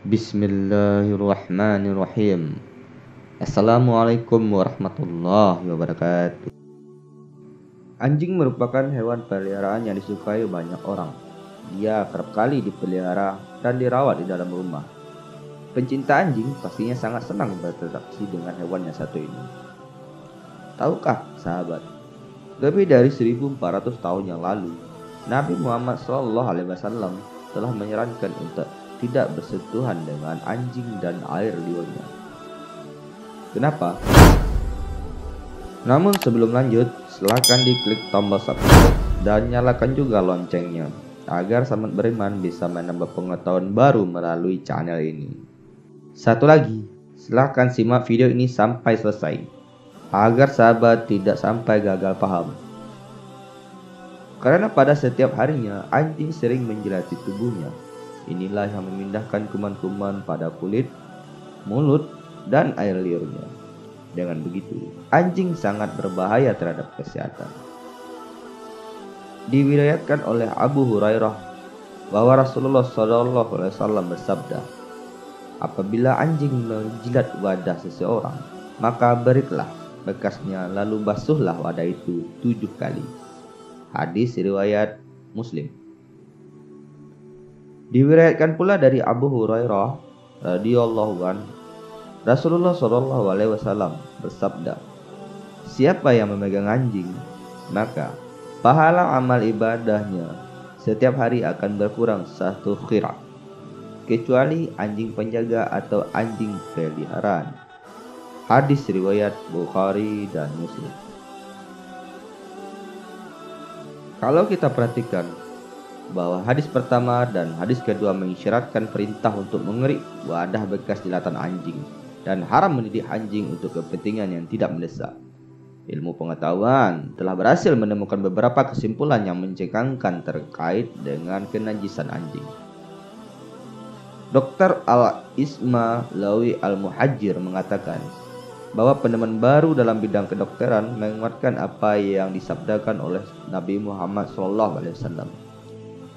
Bismillahirrahmanirrahim. Assalamualaikum warahmatullahi wabarakatuh. Anjing merupakan hewan peliharaan yang disukai banyak orang. Dia kerap kali dipelihara dan dirawat di dalam rumah. Pencinta anjing pastinya sangat senang berinteraksi dengan hewan yang satu ini. Tahukah sahabat, lebih dari 1400 tahun yang lalu, Nabi Muhammad SAW telah menyarankan untuk tidak bersentuhan dengan anjing dan air liurnya. Kenapa? Namun sebelum lanjut, silakan diklik tombol subscribe dan nyalakan juga loncengnya agar sahabat beriman bisa menambah pengetahuan baru melalui channel ini. Satu lagi, silakan simak video ini sampai selesai agar sahabat tidak sampai gagal paham. Karena pada setiap harinya anjing sering menjilati tubuhnya. Inilah yang memindahkan kuman-kuman pada kulit, mulut, dan air liurnya. Dengan begitu, anjing sangat berbahaya terhadap kesehatan. Diriwayatkan oleh Abu Hurairah bahwa Rasulullah SAW bersabda, apabila anjing menjilat wadah seseorang, maka berilah bekasnya lalu basuhlah wadah itu 7 kali. Hadis riwayat Muslim. Diriwayatkan pula dari Abu Hurairah radhiyallahu anhu, Rasulullah SAW bersabda, siapa yang memegang anjing, maka pahala amal ibadahnya setiap hari akan berkurang 1 qira', kecuali anjing penjaga atau anjing peliharaan. Hadis riwayat Bukhari dan Muslim. Kalau kita perhatikan bahwa hadis pertama dan hadis kedua mengisyaratkan perintah untuk mengerik wadah bekas jilatan anjing dan haram mendidik anjing untuk kepentingan yang tidak mendesak. Ilmu pengetahuan telah berhasil menemukan beberapa kesimpulan yang mencengangkan terkait dengan kenajisan anjing. Dr. Al-Ismaili Al-Muhajir mengatakan bahwa penemuan baru dalam bidang kedokteran menguatkan apa yang disabdakan oleh Nabi Muhammad SAW.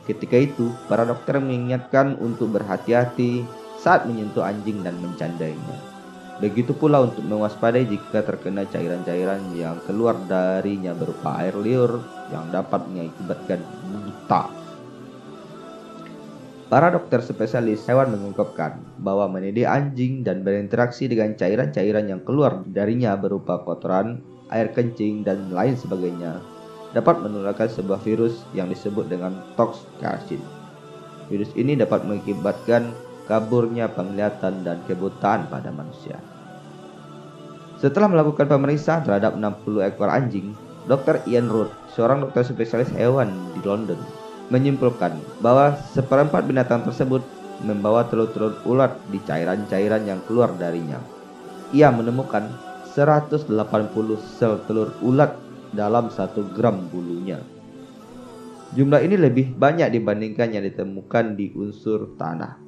Ketika itu, para dokter mengingatkan untuk berhati-hati saat menyentuh anjing dan mencandainya. Begitu pula untuk mewaspadai jika terkena cairan-cairan yang keluar darinya berupa air liur yang dapat mengakibatkan buta. Para dokter spesialis hewan mengungkapkan bahwa mendidik anjing dan berinteraksi dengan cairan-cairan yang keluar darinya berupa kotoran, air kencing, dan lain sebagainya dapat menularkan sebuah virus yang disebut dengan toxcarsin. Virus ini dapat mengakibatkan kaburnya penglihatan dan kebutaan pada manusia. Setelah melakukan pemeriksaan terhadap 60 ekor anjing, Dr. Ian Root, seorang dokter spesialis hewan di London, menyimpulkan bahwa seperempat binatang tersebut membawa telur-telur ulat di cairan-cairan yang keluar darinya. Ia menemukan 180 sel telur ulat dalam 1 gram bulunya. Jumlah ini lebih banyak dibandingkan yang ditemukan di unsur tanah.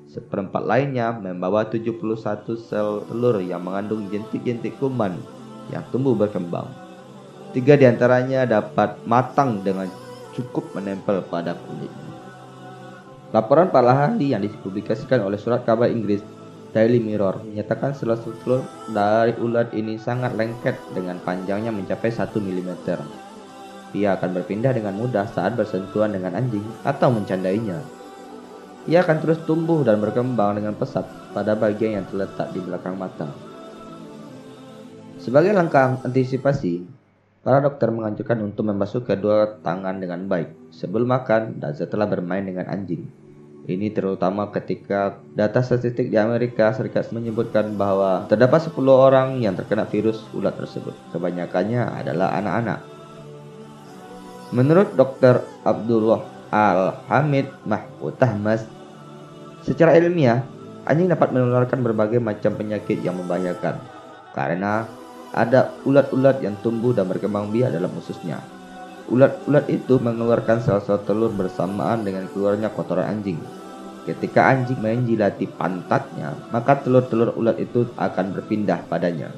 Seperempat lainnya membawa 71 sel telur yang mengandung jentik-jentik kuman yang tumbuh berkembang. 3 diantaranya dapat matang dengan cukup menempel pada kulit. Laporan para ahli yang dipublikasikan oleh surat kabar Inggris Daily Mirror menyatakan telur dari ulat ini sangat lengket dengan panjangnya mencapai 1 mm. Ia akan berpindah dengan mudah saat bersentuhan dengan anjing atau mencandainya. Ia akan terus tumbuh dan berkembang dengan pesat pada bagian yang terletak di belakang mata. Sebagai langkah antisipasi, para dokter menganjurkan untuk membasuh kedua tangan dengan baik sebelum makan dan setelah bermain dengan anjing. Ini terutama ketika data statistik di Amerika Serikat menyebutkan bahwa terdapat 10 orang yang terkena virus ulat tersebut. Kebanyakannya adalah anak-anak. Menurut Dr. Abdullah Al-Hamid Mahfud Tahmas, secara ilmiah, anjing dapat menularkan berbagai macam penyakit yang membahayakan karena ada ulat-ulat yang tumbuh dan berkembang biak dalam ususnya. Ulat-ulat itu mengeluarkan sel-sel telur bersamaan dengan keluarnya kotoran anjing. Ketika anjing menjilati pantatnya, maka telur-telur ulat itu akan berpindah padanya.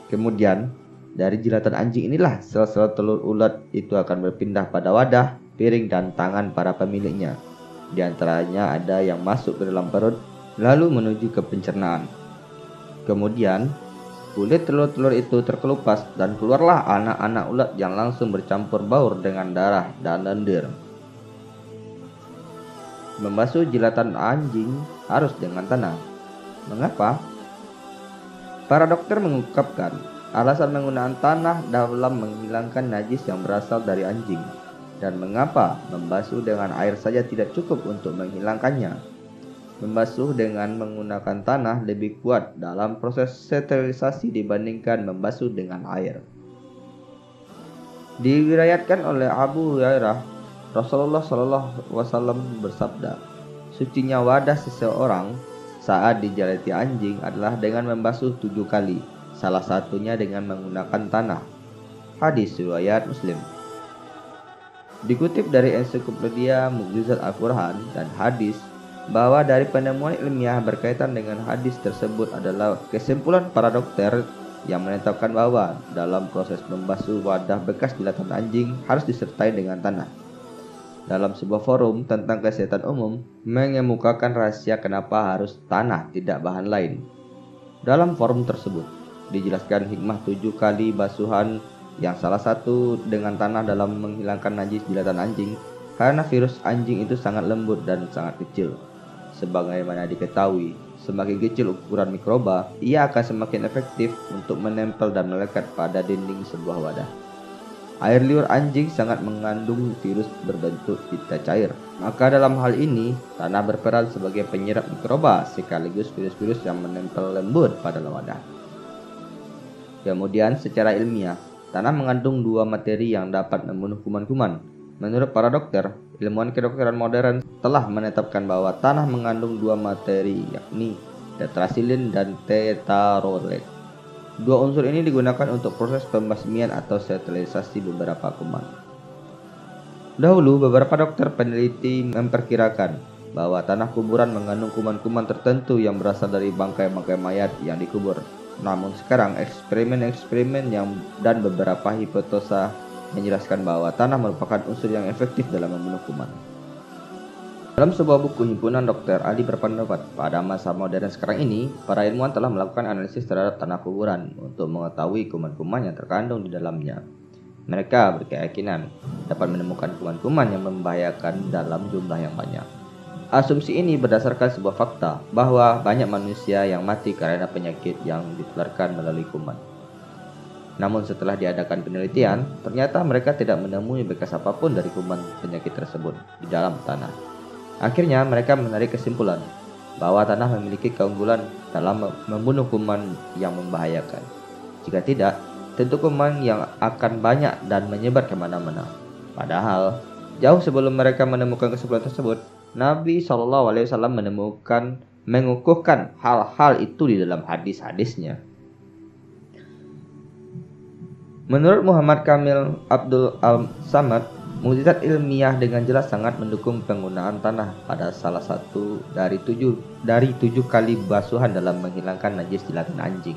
Kemudian, dari jilatan anjing inilah sel-sel telur ulat itu akan berpindah pada wadah, piring, dan tangan para pemiliknya. Di antaranya ada yang masuk ke dalam perut lalu menuju ke pencernaan. Kemudian kulit telur-telur itu terkelupas dan keluarlah anak-anak ulat yang langsung bercampur baur dengan darah dan lendir. Membasuh jilatan anjing harus dengan tanah. Mengapa? Para dokter mengungkapkan alasan penggunaan tanah dalam menghilangkan najis yang berasal dari anjing, dan mengapa membasuh dengan air saja tidak cukup untuk menghilangkannya. Membasuh dengan menggunakan tanah lebih kuat dalam proses sterilisasi dibandingkan membasuh dengan air. Diriwayatkan oleh Abu Hurairah, Rasulullah SAW bersabda, "Sucinya wadah seseorang saat dijalati anjing adalah dengan membasuh 7 kali, salah satunya dengan menggunakan tanah." Hadis riwayat Muslim. Dikutip dari ensiklopedia Mukjizat Al-Quran dan hadis bahwa dari penemuan ilmiah berkaitan dengan hadis tersebut adalah kesimpulan para dokter yang menetapkan bahwa dalam proses membasuh wadah bekas jilatan anjing harus disertai dengan tanah. Dalam sebuah forum tentang kesehatan umum mengemukakan rahasia kenapa harus tanah tidak bahan lain. Dalam forum tersebut dijelaskan hikmah 7 kali basuhan yang salah satu dengan tanah dalam menghilangkan najis jilatan anjing, karena virus anjing itu sangat lembut dan sangat kecil. Sebagaimana diketahui, semakin kecil ukuran mikroba, ia akan semakin efektif untuk menempel dan melekat pada dinding sebuah wadah. Air liur anjing sangat mengandung virus berbentuk pita cair. Maka dalam hal ini, tanah berperan sebagai penyerap mikroba sekaligus virus-virus yang menempel lembut pada wadah. Kemudian secara ilmiah, tanah mengandung 2 materi yang dapat membunuh kuman-kuman. Menurut para dokter, ilmuwan kedokteran modern telah menetapkan bahwa tanah mengandung 2 materi, yakni tetrasilin dan tetrarolet. 2 unsur ini digunakan untuk proses pembasmian atau sterilisasi beberapa kuman. Dahulu, beberapa dokter peneliti memperkirakan bahwa tanah kuburan mengandung kuman-kuman tertentu yang berasal dari bangkai-bangkai mayat yang dikubur. Namun sekarang eksperimen dan beberapa hipotesa menjelaskan bahwa tanah merupakan unsur yang efektif dalam membunuh kuman. Dalam sebuah buku himpunan dokter ahli berpendapat, pada masa modern sekarang ini, para ilmuwan telah melakukan analisis terhadap tanah kuburan untuk mengetahui kuman-kuman yang terkandung di dalamnya. Mereka berkeyakinan dapat menemukan kuman-kuman yang membahayakan dalam jumlah yang banyak. Asumsi ini berdasarkan sebuah fakta bahwa banyak manusia yang mati karena penyakit yang ditularkan melalui kuman. Namun setelah diadakan penelitian, ternyata mereka tidak menemui bekas apapun dari kuman penyakit tersebut di dalam tanah. Akhirnya mereka menarik kesimpulan bahwa tanah memiliki keunggulan dalam membunuh kuman yang membahayakan. Jika tidak, tentu kuman yang akan banyak dan menyebar kemana-mana. Padahal, jauh sebelum mereka menemukan kesimpulan tersebut, Nabi SAW mengukuhkan hal-hal itu di dalam hadis-hadisnya. Menurut Muhammad Kamil Abdul Al-Samad, mukjizat ilmiah dengan jelas sangat mendukung penggunaan tanah pada salah satu dari 7 kali basuhan dalam menghilangkan najis jilatan anjing.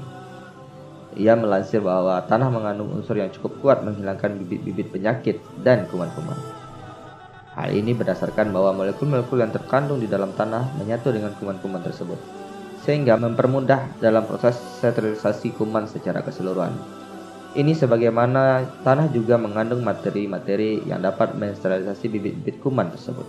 Ia melansir bahwa tanah mengandung unsur yang cukup kuat menghilangkan bibit-bibit penyakit dan kuman-kuman. Hal ini berdasarkan bahwa molekul-molekul yang terkandung di dalam tanah menyatu dengan kuman-kuman tersebut, sehingga mempermudah dalam proses sterilisasi kuman secara keseluruhan. Ini sebagaimana tanah juga mengandung materi-materi yang dapat mensterilisasi bibit-bibit kuman tersebut.